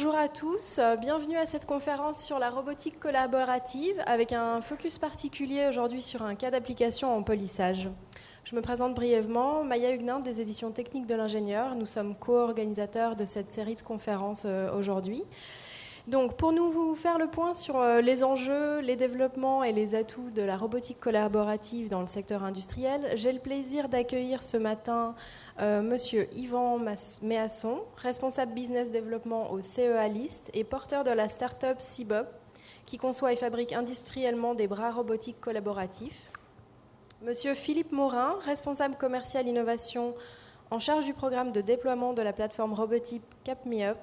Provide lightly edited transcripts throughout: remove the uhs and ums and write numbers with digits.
Bonjour à tous, bienvenue à cette conférence sur la robotique collaborative avec un focus particulier aujourd'hui sur un cas d'application en polissage. Je me présente brièvement, Maya Huguenin des éditions techniques de l'ingénieur. Nous sommes co-organisateurs de cette série de conférences aujourd'hui. Donc, pour nous faire le point sur les enjeux, les développements et les atouts de la robotique collaborative dans le secteur industriel, j'ai le plaisir d'accueillir ce matin Monsieur Yvan Méasson, responsable business développement au CEA List et porteur de la start-up Cibop, qui conçoit et fabrique industriellement des bras robotiques collaboratifs. Monsieur Philippe Morin, responsable commercial innovation en charge du programme de déploiement de la plateforme robotique CapMeUp.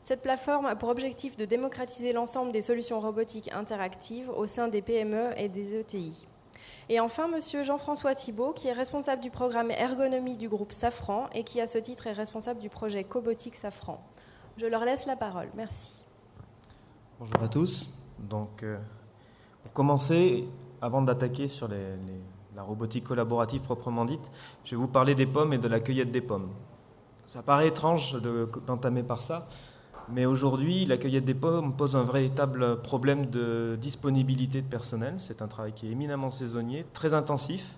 Cette plateforme a pour objectif de démocratiser l'ensemble des solutions robotiques interactives au sein des PME et des ETI. Et enfin, monsieur Jean-François Thibault, qui est responsable du programme ergonomie du groupe Safran et qui, à ce titre, est responsable du projet Cobotique Safran. Je leur laisse la parole. Merci. Bonjour à tous. Donc, pour commencer, avant d'attaquer sur la robotique collaborative proprement dite, je vais vous parler des pommes et de la cueillette des pommes. Ça paraît étrange d'entamer par ça, mais aujourd'hui, la cueillette des pommes pose un véritable problème de disponibilité de personnel. C'est un travail qui est éminemment saisonnier, très intensif,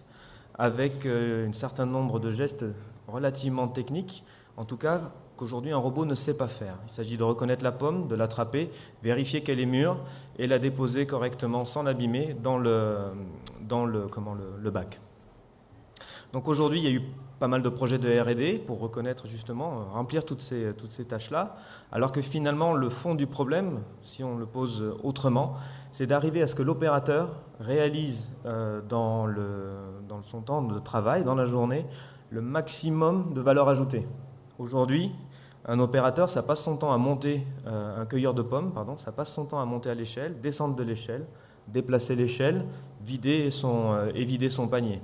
avec un certain nombre de gestes relativement techniques, en tout cas qu'aujourd'hui un robot ne sait pas faire. Il s'agit de reconnaître la pomme, de l'attraper, vérifier qu'elle est mûre et la déposer correctement sans l'abîmer dans le bac. Donc aujourd'hui, il y a eu pas mal de projets de R&D pour reconnaître justement, remplir toutes ces tâches-là, alors que finalement le fond du problème, si on le pose autrement, c'est d'arriver à ce que l'opérateur réalise dans son temps de travail, dans la journée, le maximum de valeur ajoutée. Aujourd'hui, un opérateur, ça passe son temps à monter, un cueilleur de pommes, pardon, ça passe son temps à monter à l'échelle, descendre de l'échelle, déplacer l'échelle, vider son panier.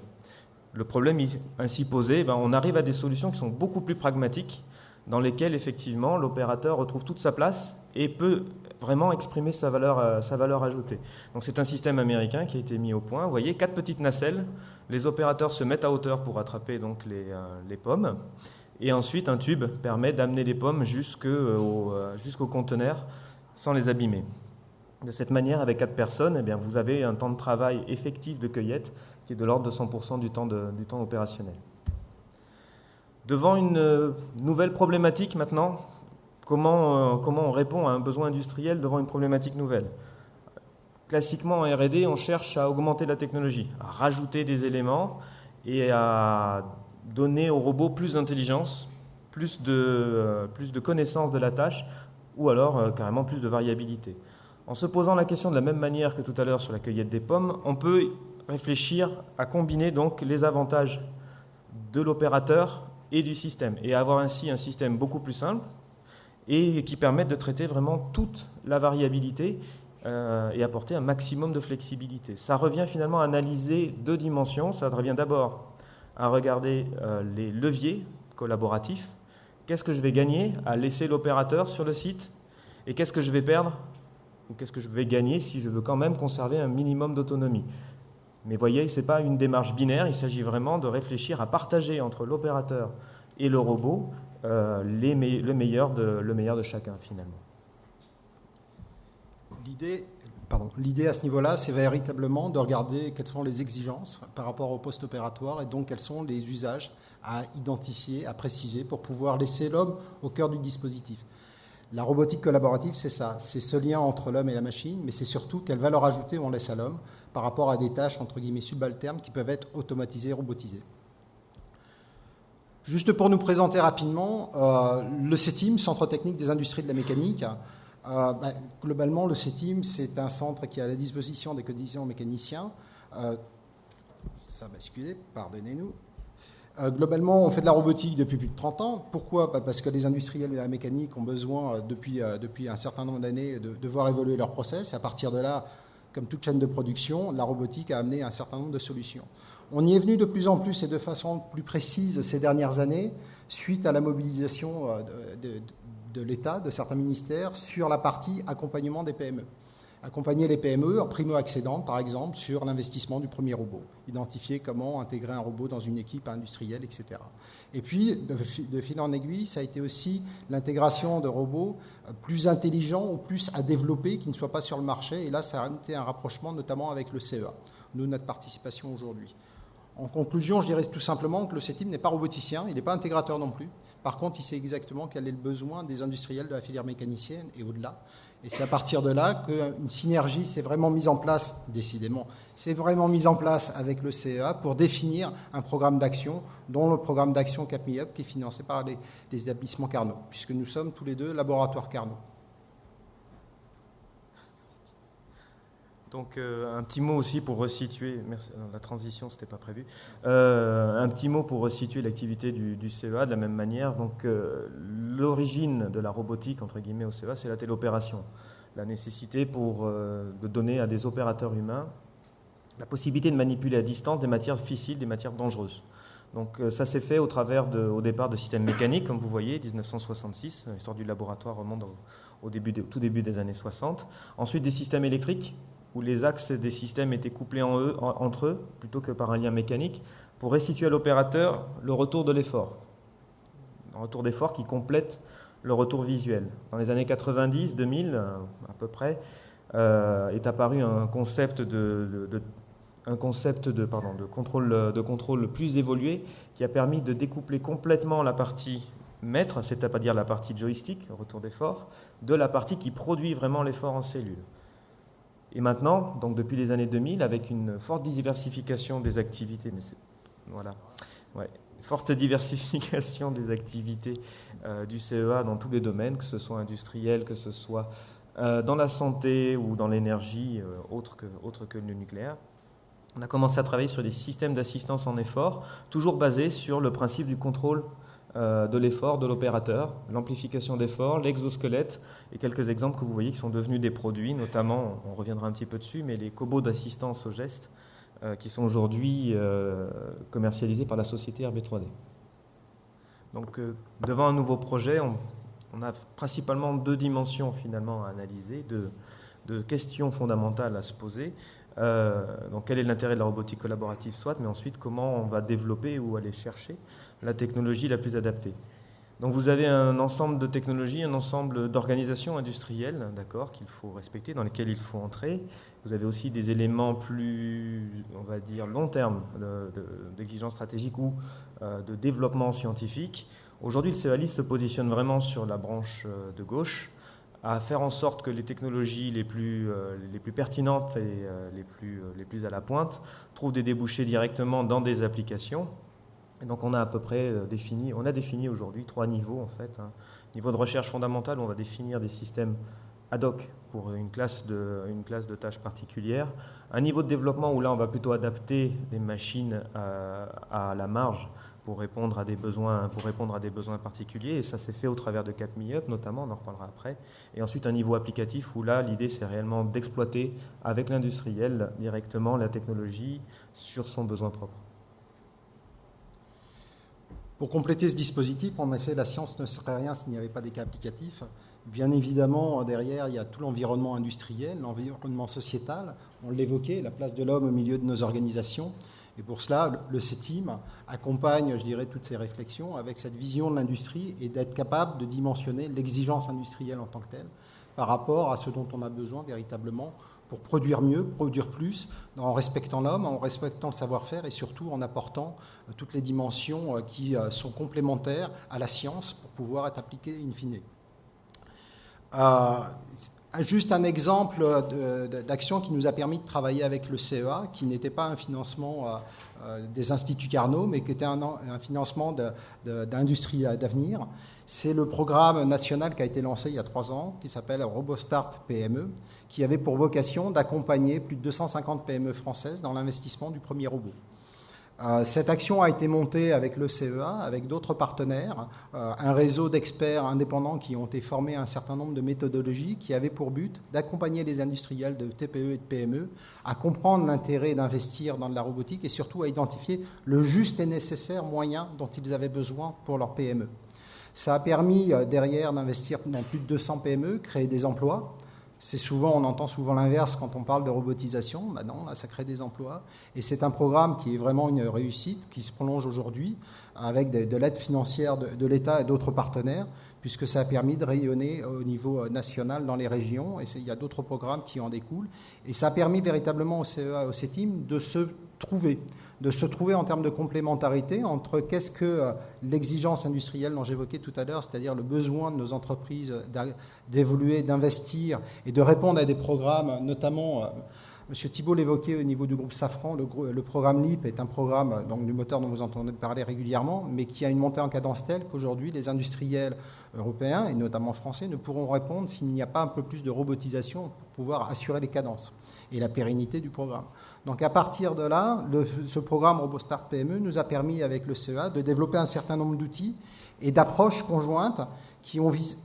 Le problème ainsi posé, on arrive à des solutions qui sont beaucoup plus pragmatiques, dans lesquelles effectivement l'opérateur retrouve toute sa place et peut vraiment exprimer sa valeur ajoutée. Donc c'est un système américain qui a été mis au point. Vous voyez, 4 petites nacelles, les opérateurs se mettent à hauteur pour attraper donc les pommes, et ensuite un tube permet d'amener les pommes jusqu'au conteneur sans les abîmer. De cette manière, avec 4 personnes, vous avez un temps de travail effectif de cueillette qui est de l'ordre de 100% du temps opérationnel. Devant une nouvelle problématique maintenant, comment on répond à un besoin industriel devant une problématique nouvelle ? Classiquement, en R&D, on cherche à augmenter la technologie, à rajouter des éléments et à donner au robot plus d'intelligence, plus de connaissance de la tâche ou alors carrément plus de variabilité. En se posant la question de la même manière que tout à l'heure sur la cueillette des pommes, on peut réfléchir à combiner donc les avantages de l'opérateur et du système et avoir ainsi un système beaucoup plus simple et qui permette de traiter vraiment toute la variabilité et apporter un maximum de flexibilité. Ça revient finalement à analyser 2 dimensions. Ça revient d'abord à regarder les leviers collaboratifs. Qu'est-ce que je vais gagner à laisser l'opérateur sur le site et qu'est-ce que je vais perdre ou qu'est-ce que je vais gagner si je veux quand même conserver un minimum d'autonomie. Mais voyez, ce n'est pas une démarche binaire, il s'agit vraiment de réfléchir à partager entre l'opérateur et le robot le meilleur de chacun finalement. L'idée à ce niveau-là, c'est véritablement de regarder quelles sont les exigences par rapport au post-opératoire et donc quels sont les usages à identifier, à préciser pour pouvoir laisser l'homme au cœur du dispositif. La robotique collaborative, c'est ça, c'est ce lien entre l'homme et la machine, mais c'est surtout quelle valeur ajoutée on laisse à l'homme par rapport à des tâches, entre guillemets, subalternes qui peuvent être automatisées, robotisées. Juste pour nous présenter rapidement, le CETIM, Centre technique des industries de la mécanique, globalement, le CETIM, c'est un centre qui est à la disposition des cotisants mécaniciens. Ça va basculer, pardonnez-nous. Globalement, on fait de la robotique depuis plus de 30 ans. Pourquoi ? Parce que les industriels de la mécanique ont besoin, depuis un certain nombre d'années, de voir évoluer leur process. Et à partir de là, comme toute chaîne de production, la robotique a amené un certain nombre de solutions. On y est venu de plus en plus et de façon plus précise ces dernières années, suite à la mobilisation de l'État, de certains ministères, sur la partie accompagnement des PME. Accompagner les PME en primo-accédant, par exemple, sur l'investissement du premier robot. Identifier comment intégrer un robot dans une équipe industrielle, etc. Et puis, de fil en aiguille, ça a été aussi l'intégration de robots plus intelligents ou plus à développer, qui ne soient pas sur le marché. Et là, ça a été un rapprochement, notamment avec le CEA, nous, notre participation aujourd'hui. En conclusion, je dirais tout simplement que le CETIM n'est pas roboticien, il n'est pas intégrateur non plus. Par contre, il sait exactement quel est le besoin des industriels de la filière mécanicienne et au-delà. Et c'est à partir de là qu'une synergie s'est vraiment mise en place, décidément, s'est vraiment mise en place avec le CEA pour définir un programme d'action, dont le programme d'action CapMeUp, qui est financé par les établissements Carnot, puisque nous sommes tous les deux laboratoires Carnot. Donc un petit mot aussi pour resituer, merci, la transition c'était pas prévu, un petit mot pour resituer l'activité du CEA de la même manière. Donc l'origine de la robotique entre guillemets au CEA, c'est la téléopération, la nécessité de donner à des opérateurs humains la possibilité de manipuler à distance des matières difficiles, des matières dangereuses. Donc ça s'est fait au départ de systèmes mécaniques, comme vous voyez, 1966, l'histoire du laboratoire remonte au tout début des années 60. Ensuite des systèmes électriques, où les axes des systèmes étaient couplés entre eux, plutôt que par un lien mécanique, pour restituer à l'opérateur le retour de l'effort. Un retour d'effort qui complète le retour visuel. Dans les années 90-2000, à peu près, est apparu un concept de contrôle plus évolué qui a permis de découpler complètement la partie maître, c'est-à-dire la partie joystick, retour d'effort, de la partie qui produit vraiment l'effort en cellule. Et maintenant, donc depuis les années 2000, avec une forte diversification des activités, forte diversification des activités du CEA dans tous les domaines, que ce soit industriel, que ce soit dans la santé ou dans l'énergie autre que le nucléaire. On a commencé à travailler sur des systèmes d'assistance en effort, toujours basés sur le principe du contrôle de l'effort de l'opérateur, l'amplification d'effort, l'exosquelette et quelques exemples que vous voyez qui sont devenus des produits, notamment, on reviendra un petit peu dessus, mais les cobots d'assistance au geste qui sont aujourd'hui commercialisés par la société RB3D. Donc devant un nouveau projet, on a principalement deux dimensions finalement à analyser, de questions fondamentales à se poser. Donc quel est l'intérêt de la robotique collaborative soit, mais ensuite comment on va développer ou aller chercher la technologie la plus adaptée. Donc vous avez un ensemble de technologies, un ensemble d'organisations industrielles, d'accord, qu'il faut respecter, dans lesquelles il faut entrer. Vous avez aussi des éléments plus, on va dire, long terme d'exigence stratégique ou de développement scientifique. Aujourd'hui, le CEALIS se positionne vraiment sur la branche de gauche, à faire en sorte que les technologies les plus pertinentes et les plus à la pointe trouvent des débouchés directement dans des applications. Et donc on a à peu près défini aujourd'hui 3 niveaux en fait. Niveau de recherche fondamentale, on va définir des systèmes ad hoc pour une classe de tâches particulières. Un niveau de développement où là on va plutôt adapter les machines à la marge pour répondre à des besoins particuliers, et ça s'est fait au travers de CapMeUp notamment, on en reparlera après. Et ensuite un niveau applicatif où là l'idée c'est réellement d'exploiter avec l'industriel directement la technologie sur son besoin propre. Pour compléter ce dispositif, en effet, la science ne serait rien s'il n'y avait pas des cas applicatifs. Bien évidemment, derrière, il y a tout l'environnement industriel, l'environnement sociétal. On l'évoquait, la place de l'homme au milieu de nos organisations. Et pour cela, le CETIM accompagne, je dirais, toutes ces réflexions avec cette vision de l'industrie et d'être capable de dimensionner l'exigence industrielle en tant que telle par rapport à ce dont on a besoin véritablement pour produire mieux, produire plus, en respectant l'homme, en respectant le savoir-faire et surtout en apportant toutes les dimensions qui sont complémentaires à la science pour pouvoir être appliquées in fine. Juste un exemple d'action qui nous a permis de travailler avec le CEA, qui n'était pas un financement des instituts Carnot, mais qui était un financement d'industrie d'avenir. C'est le programme national qui a été lancé il y a 3 ans, qui s'appelle RoboStart PME, qui avait pour vocation d'accompagner plus de 250 PME françaises dans l'investissement du premier robot. Cette action a été montée avec le CEA, avec d'autres partenaires, un réseau d'experts indépendants qui ont été formés à un certain nombre de méthodologies qui avaient pour but d'accompagner les industriels de TPE et de PME à comprendre l'intérêt d'investir dans de la robotique et surtout à identifier le juste et nécessaire moyen dont ils avaient besoin pour leur PME. Ça a permis derrière d'investir dans plus de 200 PME, créer des emplois, On entend souvent l'inverse quand on parle de robotisation. Ben non, là, ça crée des emplois. Et c'est un programme qui est vraiment une réussite, qui se prolonge aujourd'hui avec de l'aide financière de l'État et d'autres partenaires, puisque ça a permis de rayonner au niveau national dans les régions. Et il y a d'autres programmes qui en découlent. Et ça a permis véritablement au CEA et au CETIM de se trouver en termes de complémentarité entre qu'est-ce que l'exigence industrielle dont j'évoquais tout à l'heure, c'est-à-dire le besoin de nos entreprises d'évoluer, d'investir et de répondre à des programmes, notamment, M. Thibault l'évoquait au niveau du groupe Safran, le programme LEAP est un programme donc, du moteur dont vous entendez parler régulièrement, mais qui a une montée en cadence telle qu'aujourd'hui, les industriels européens, et notamment français, ne pourront répondre s'il n'y a pas un peu plus de robotisation pour pouvoir assurer les cadences et la pérennité du programme. Donc à partir de là, ce programme RoboStart PME nous a permis avec le CEA de développer un certain nombre d'outils et d'approches conjointes qui ont visé,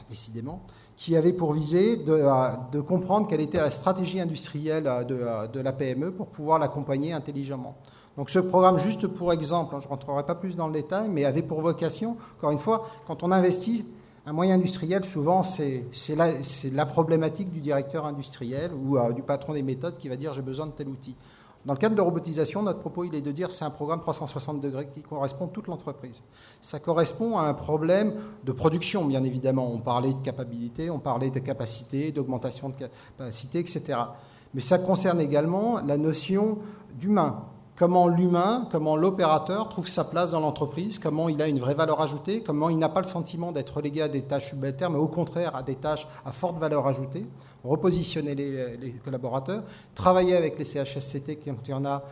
décidément, qui avaient pour visée de comprendre quelle était la stratégie industrielle de la PME pour pouvoir l'accompagner intelligemment. Donc ce programme, juste pour exemple, je ne rentrerai pas plus dans le détail, mais avait pour vocation, encore une fois, quand on investit un moyen industriel, souvent c'est la problématique du directeur industriel ou du patron des méthodes qui va dire j'ai besoin de tel outil. Dans le cadre de robotisation, notre propos il est de dire c'est un programme 360 degrés qui correspond à toute l'entreprise. Ça correspond à un problème de production, bien évidemment. On parlait de capacité, on parlait de capacité, d'augmentation de capacité, etc. Mais ça concerne également la notion d'humain. Comment l'opérateur trouve sa place dans l'entreprise, comment il a une vraie valeur ajoutée, comment il n'a pas le sentiment d'être relégué à des tâches subalternes, mais au contraire à des tâches à forte valeur ajoutée, repositionner les collaborateurs, travailler avec les CHSCT quand il y en a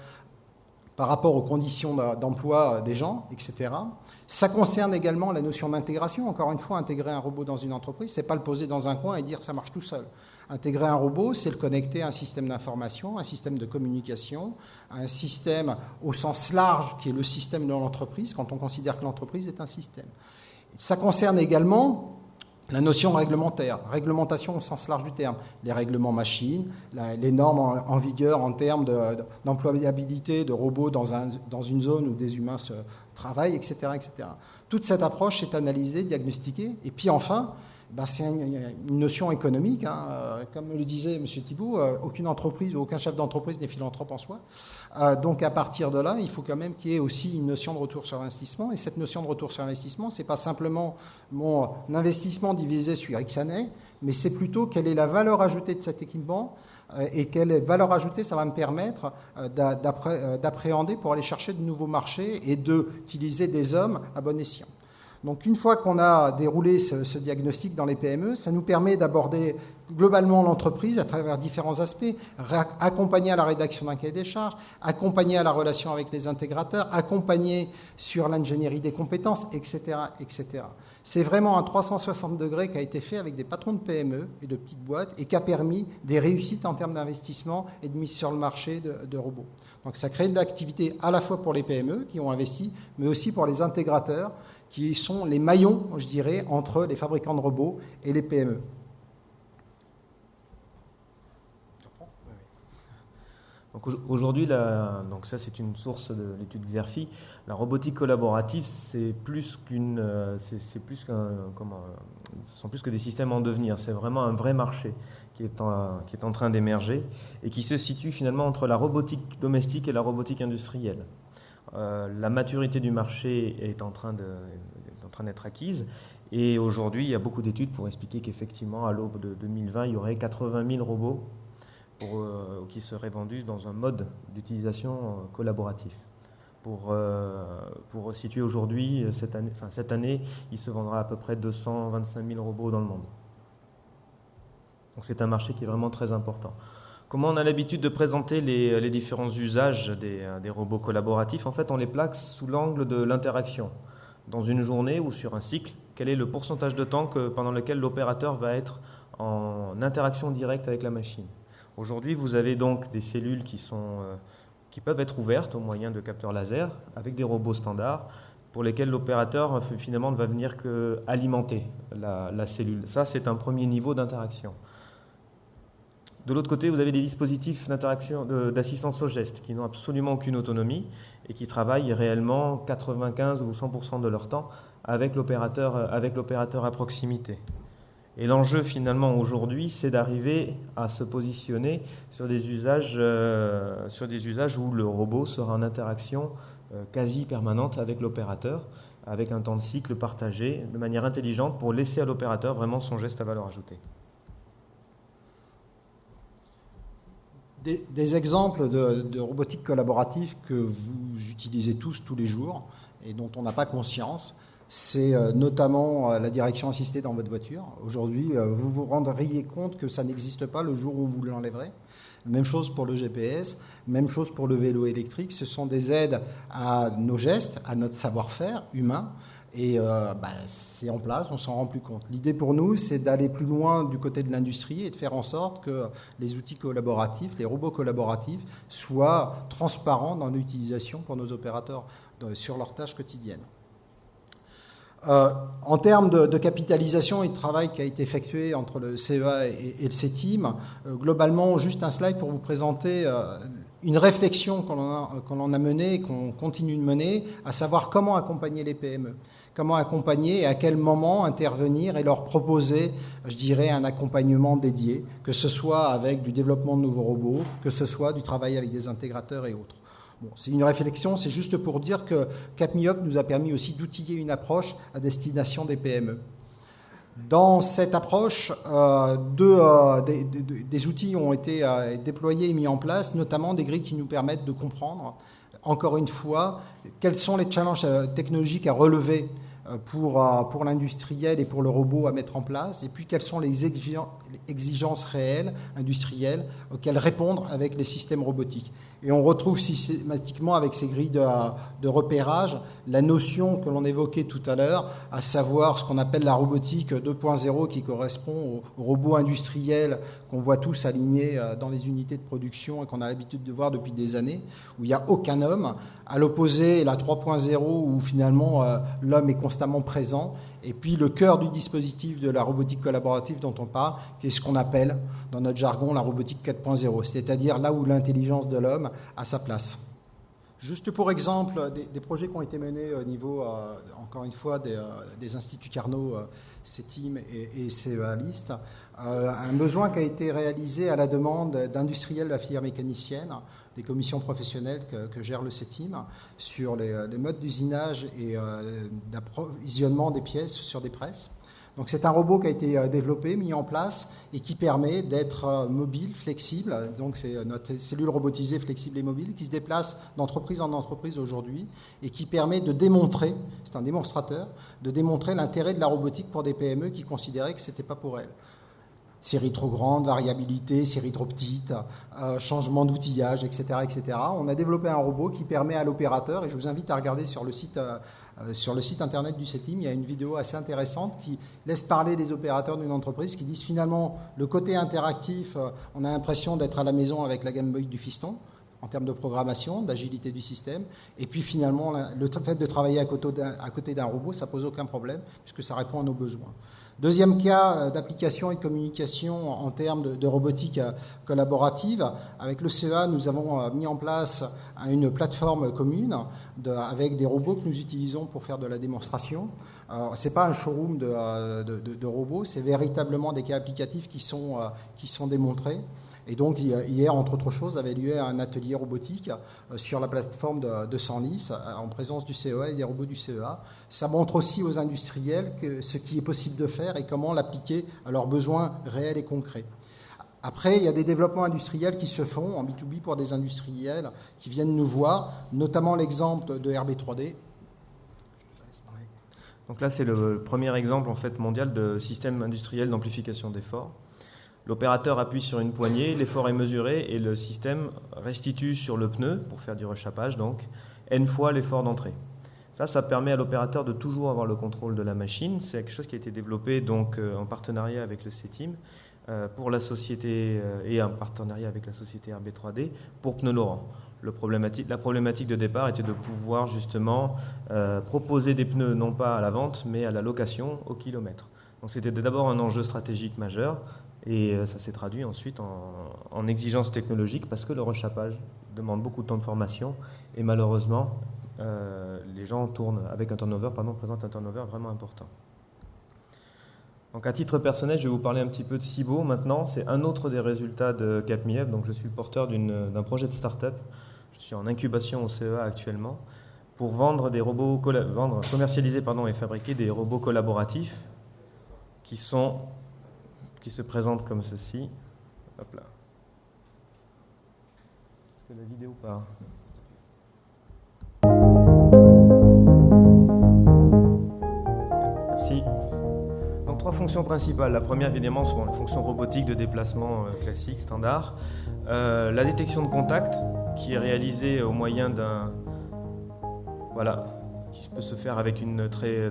par rapport aux conditions d'emploi des gens, etc. Ça concerne également la notion d'intégration. Encore une fois, intégrer un robot dans une entreprise, ce n'est pas le poser dans un coin et dire ça marche tout seul. Intégrer un robot, c'est le connecter à un système d'information, un système de communication, un système au sens large qui est le système de l'entreprise, quand on considère que l'entreprise est un système. Ça concerne également la notion réglementaire, réglementation au sens large du terme, les règlements machines, les normes en vigueur en termes d'employabilité de robots dans une zone où des humains se travaillent, etc., etc. Toute cette approche est analysée, diagnostiquée, et puis enfin, c'est une notion économique. Comme le disait M. Thibault, aucune entreprise ou aucun chef d'entreprise n'est philanthrope en soi. Donc à partir de là, il faut quand même qu'il y ait aussi une notion de retour sur investissement. Et cette notion de retour sur investissement, ce n'est pas simplement mon investissement divisé sur X années, mais c'est plutôt quelle est la valeur ajoutée de cet équipement et quelle valeur ajoutée ça va me permettre d'appréhender pour aller chercher de nouveaux marchés et d'utiliser des hommes à bon escient. Donc une fois qu'on a déroulé ce diagnostic dans les PME, ça nous permet d'aborder globalement l'entreprise à travers différents aspects, accompagner à la rédaction d'un cahier des charges, accompagner à la relation avec les intégrateurs, accompagner sur l'ingénierie des compétences, etc., etc. C'est vraiment un 360 degrés qui a été fait avec des patrons de PME et de petites boîtes et qui a permis des réussites en termes d'investissement et de mise sur le marché de robots. Donc ça crée de l'activité à la fois pour les PME qui ont investi, mais aussi pour les intégrateurs qui sont les maillons, je dirais, entre les fabricants de robots et les PME. Donc aujourd'hui, donc ça c'est une source de l'étude Xerfi, la robotique collaborative, ce sont plus que des systèmes en devenir, c'est vraiment un vrai marché qui est en train d'émerger et qui se situe finalement entre la robotique domestique et la robotique industrielle. La maturité du marché est en train d'être acquise et aujourd'hui il y a beaucoup d'études pour expliquer qu'effectivement à l'aube de 2020 il y aurait 80 000 robots qui seraient vendus dans un mode d'utilisation collaboratif. Pour situer aujourd'hui, cette année, il se vendra à peu près 225 000 robots dans le monde. Donc c'est un marché qui est vraiment très important. Comment on a l'habitude de présenter les différents usages des robots collaboratifs? En fait, on les place sous l'angle de l'interaction. Dans une journée ou sur un cycle, quel est le pourcentage de temps pendant lequel l'opérateur va être en interaction directe avec la machine? Aujourd'hui, vous avez donc des cellules qui peuvent être ouvertes au moyen de capteurs laser avec des robots standards pour lesquels l'opérateur finalement ne va venir qu'alimenter la cellule. Ça, c'est un premier niveau d'interaction. De l'autre côté, vous avez des dispositifs d'assistance au geste qui n'ont absolument aucune autonomie et qui travaillent réellement 95 ou 100% de leur temps avec l'opérateur à proximité. Et l'enjeu finalement aujourd'hui, c'est d'arriver à se positionner sur des usages où le robot sera en interaction quasi permanente avec l'opérateur, avec un temps de cycle partagé de manière intelligente pour laisser à l'opérateur vraiment son geste à valeur ajoutée. Des exemples de robotique collaborative que vous utilisez tous les jours et dont on n'a pas conscience, c'est notamment la direction assistée dans votre voiture. Aujourd'hui, vous vous rendriez compte que ça n'existe pas le jour où vous l'enlèverez. Même chose pour le GPS, même chose pour le vélo électrique. Ce sont des aides à nos gestes, à notre savoir-faire humain. Et c'est en place, on s'en rend plus compte. L'idée pour nous, c'est d'aller plus loin du côté de l'industrie et de faire en sorte que les outils collaboratifs, les robots collaboratifs, soient transparents dans l'utilisation pour nos opérateurs sur leurs tâches quotidiennes. En termes de capitalisation et de travail qui a été effectué entre le CEA et le CETIM, globalement, juste un slide pour vous présenter une réflexion qu'on en a menée et qu'on continue de mener, à savoir comment accompagner les PME, comment accompagner et à quel moment intervenir et leur proposer, je dirais, un accompagnement dédié, que ce soit avec du développement de nouveaux robots, que ce soit du travail avec des intégrateurs et autres. Bon, c'est une réflexion, c'est juste pour dire que CapMeUp nous a permis aussi d'outiller une approche à destination des PME. Dans cette approche, des outils ont été déployés et mis en place, notamment des grilles qui nous permettent de comprendre, encore une fois, quels sont les challenges technologiques à relever pour l'industriel et pour le robot à mettre en place, et puis quelles sont les exigences réelles, industrielles, auxquelles répondre avec les systèmes robotiques. Et on retrouve systématiquement avec ces grilles de repérage la notion que l'on évoquait tout à l'heure, à savoir ce qu'on appelle la robotique 2.0 qui correspond aux robots industriels qu'on voit tous alignés dans les unités de production et qu'on a l'habitude de voir depuis des années, où il n'y a aucun homme. À l'opposé, la 3.0 où finalement l'homme est constamment présent. Et puis le cœur du dispositif de la robotique collaborative dont on parle, qui est ce qu'on appelle dans notre jargon la robotique 4.0, c'est-à-dire là où l'intelligence de l'homme a sa place. Juste pour exemple, des projets qui ont été menés au niveau, encore une fois, des instituts Carnot, CETIM et CEA List, un besoin qui a été réalisé à la demande d'industriels de la filière mécanicienne, des commissions professionnelles que gère le CETIM, sur les modes d'usinage et d'approvisionnement des pièces sur des presses. Donc c'est un robot qui a été développé, mis en place et qui permet d'être mobile, flexible. Donc c'est notre cellule robotisée flexible et mobile qui se déplace d'entreprise en entreprise aujourd'hui et qui permet de démontrer, c'est un démonstrateur, de démontrer l'intérêt de la robotique pour des PME qui considéraient que ce n'était pas pour elles. Série trop grande, variabilité, série trop petite, changement d'outillage, etc., etc. On a développé un robot qui permet à l'opérateur, et je vous invite à regarder sur le site internet du CETIM, il y a une vidéo assez intéressante qui laisse parler les opérateurs d'une entreprise qui disent finalement le côté interactif, on a l'impression d'être à la maison avec la Game Boy du fiston, en termes de programmation, d'agilité du système. Et puis finalement, le fait de travailler à côté d'un robot, ça pose aucun problème, puisque ça répond à nos besoins. Deuxième cas d'application et de communication en termes de robotique collaborative. Avec le CEA, nous avons mis en place une plateforme commune avec des robots que nous utilisons pour faire de la démonstration. Ce n'est pas un showroom de robots, c'est véritablement des cas applicatifs qui sont démontrés. Et donc, hier, entre autres choses, avait lieu un atelier robotique sur la plateforme de Senlis, en présence du CEA et des robots du CEA. Ça montre aussi aux industriels ce qui est possible de faire et comment l'appliquer à leurs besoins réels et concrets. Après, il y a des développements industriels qui se font en B2B pour des industriels qui viennent nous voir, notamment l'exemple de RB3D. Donc là, c'est le premier exemple en fait, mondial de système industriel d'amplification d'effort. L'opérateur appuie sur une poignée, l'effort est mesuré et le système restitue sur le pneu, pour faire du rechapage, donc, n fois l'effort d'entrée. Ça permet à l'opérateur de toujours avoir le contrôle de la machine. C'est quelque chose qui a été développé donc, en partenariat avec le CETIM pour la société et en partenariat avec la société RB3D pour Pneus Laurent. La problématique de départ était de pouvoir justement proposer des pneus non pas à la vente, mais à la location au kilomètre. Donc c'était d'abord un enjeu stratégique majeur. Et ça s'est traduit ensuite en exigences technologiques parce que le rechapage demande beaucoup de temps de formation et malheureusement, les gens présentent un turnover vraiment important. Donc à titre personnel, je vais vous parler un petit peu de Cibo maintenant. C'est un autre des résultats de CapMeUp. Donc je suis le porteur d'un projet de start-up. Je suis en incubation au CEA actuellement pour vendre des robots, commercialiser et fabriquer des robots collaboratifs qui se présentent comme ceci. Hop là. Est-ce que la vidéo part ? Merci. Donc 3 fonctions principales. La première, évidemment, sont les fonctions robotiques de déplacement classique, standard. La détection de contact, qui est réalisée au moyen d'un... Voilà, qui peut se faire avec une très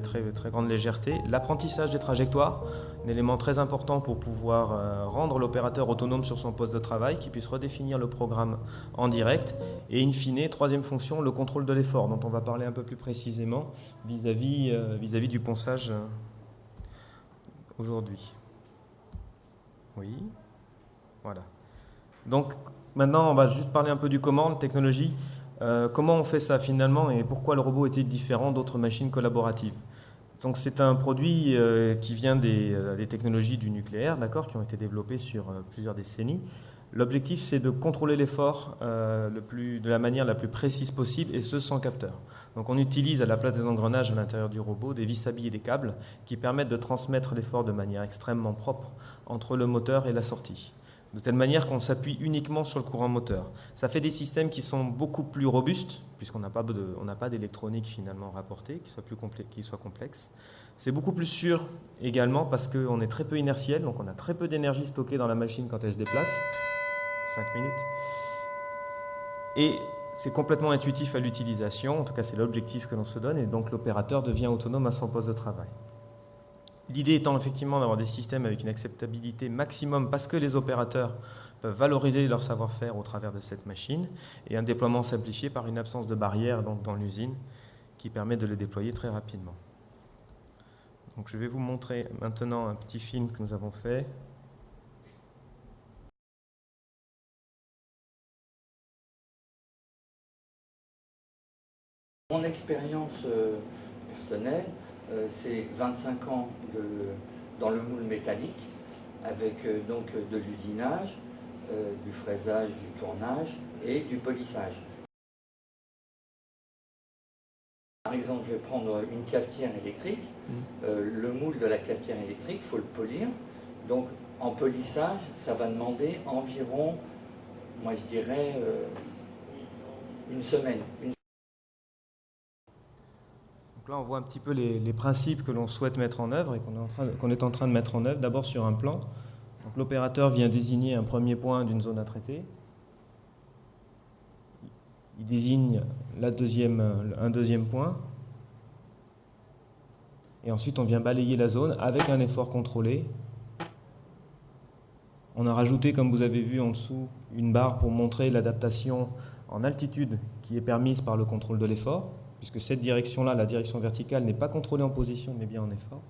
grande légèreté. L'apprentissage des trajectoires, un élément très important pour pouvoir rendre l'opérateur autonome sur son poste de travail, qui puisse redéfinir le programme en direct. Et in fine, troisième fonction, le contrôle de l'effort, dont on va parler un peu plus précisément vis-à-vis du ponçage aujourd'hui. Oui, voilà. Donc maintenant, on va juste parler un peu du comment, de technologie. Comment on fait ça finalement et pourquoi le robot est-il différent d'autres machines collaboratives? Donc c'est un produit qui vient des technologies du nucléaire, d'accord, qui ont été développées sur plusieurs décennies. L'objectif, c'est de contrôler l'effort de la manière la plus précise possible, et ce, sans capteur. Donc on utilise à la place des engrenages à l'intérieur du robot des vis à billes et des câbles qui permettent de transmettre l'effort de manière extrêmement propre entre le moteur et la sortie, de telle manière qu'on s'appuie uniquement sur le courant moteur. Ça fait des systèmes qui sont beaucoup plus robustes, puisqu'on n'a pas d'électronique finalement rapportée, qui soit complexe. C'est beaucoup plus sûr également parce qu'on est très peu inertiel, donc on a très peu d'énergie stockée dans la machine quand elle se déplace. 5 minutes. Et c'est complètement intuitif à l'utilisation, en tout cas c'est l'objectif que l'on se donne, et donc l'opérateur devient autonome à son poste de travail. L'idée étant effectivement d'avoir des systèmes avec une acceptabilité maximum parce que les opérateurs peuvent valoriser leur savoir-faire au travers de cette machine, et un déploiement simplifié par une absence de barrière donc dans l'usine qui permet de le déployer très rapidement. Donc je vais vous montrer maintenant un petit film que nous avons fait. Mon expérience personnelle, c'est 25 ans dans le moule métallique, avec donc de l'usinage, du fraisage, du tournage et du polissage. Par exemple, je vais prendre une cafetière électrique. Le moule de la cafetière électrique, il faut le polir. Donc en polissage, ça va demander environ, moi je dirais, une semaine. Donc là, on voit un petit peu les principes que l'on souhaite mettre en œuvre et qu'on est en train de mettre en œuvre. D'abord sur un plan. Donc l'opérateur vient désigner un premier point d'une zone à traiter. Il désigne un deuxième point. Et ensuite, on vient balayer la zone avec un effort contrôlé. On a rajouté, comme vous avez vu en dessous, une barre pour montrer l'adaptation en altitude qui est permise par le contrôle de l'effort, puisque cette direction-là, la direction verticale, n'est pas contrôlée en position, mais bien en effort.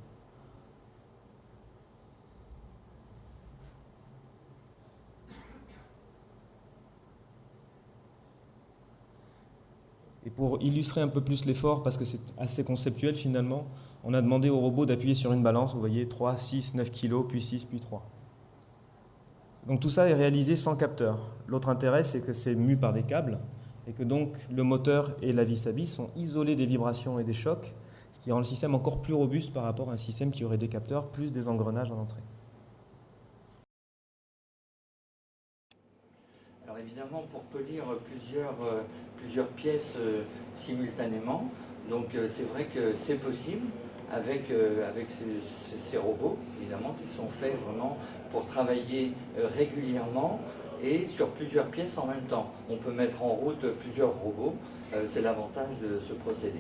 Et pour illustrer un peu plus l'effort, parce que c'est assez conceptuel finalement, on a demandé au robot d'appuyer sur une balance, vous voyez, 3, 6, 9 kg, puis 6, puis 3. Donc tout ça est réalisé sans capteur. L'autre intérêt, c'est que c'est mu par des câbles, et que donc le moteur et la vis à billes sont isolés des vibrations et des chocs, ce qui rend le système encore plus robuste par rapport à un système qui aurait des capteurs plus des engrenages en entrée. Alors évidemment, pour polir plusieurs pièces simultanément, donc c'est vrai que c'est possible avec ces robots, évidemment, qui sont faits vraiment pour travailler régulièrement et sur plusieurs pièces en même temps. On peut mettre en route plusieurs robots, c'est l'avantage de ce procédé.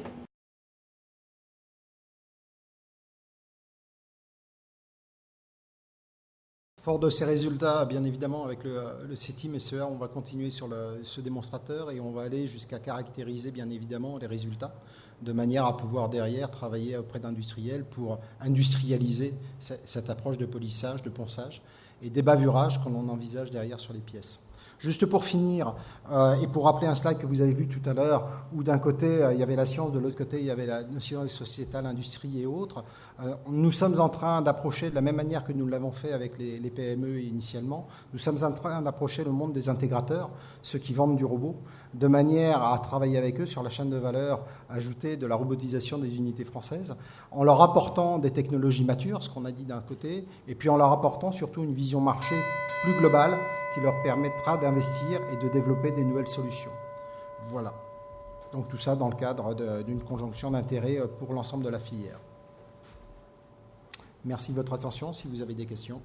Fort de ces résultats, bien évidemment, avec le CETIM et CEA, on va continuer sur ce démonstrateur et on va aller jusqu'à caractériser, bien évidemment, les résultats, de manière à pouvoir derrière travailler auprès d'industriels pour industrialiser cette approche de polissage, de ponçage et d'ébavurage qu'on envisage derrière sur les pièces. Juste pour finir, et pour rappeler un slide que vous avez vu tout à l'heure, où d'un côté il y avait la science, de l'autre côté il y avait la notion sociétale, industrie et autres, nous sommes en train d'approcher, de la même manière que nous l'avons fait avec les PME initialement, nous sommes en train d'approcher le monde des intégrateurs, ceux qui vendent du robot, de manière à travailler avec eux sur la chaîne de valeur ajoutée de la robotisation des unités françaises, en leur apportant des technologies matures, ce qu'on a dit d'un côté, et puis en leur apportant surtout une vision marché plus globale qui leur permettra d'investir et de développer des nouvelles solutions. Voilà. Donc tout ça dans le cadre d'une conjonction d'intérêts pour l'ensemble de la filière. Merci de votre attention. Si vous avez des questions.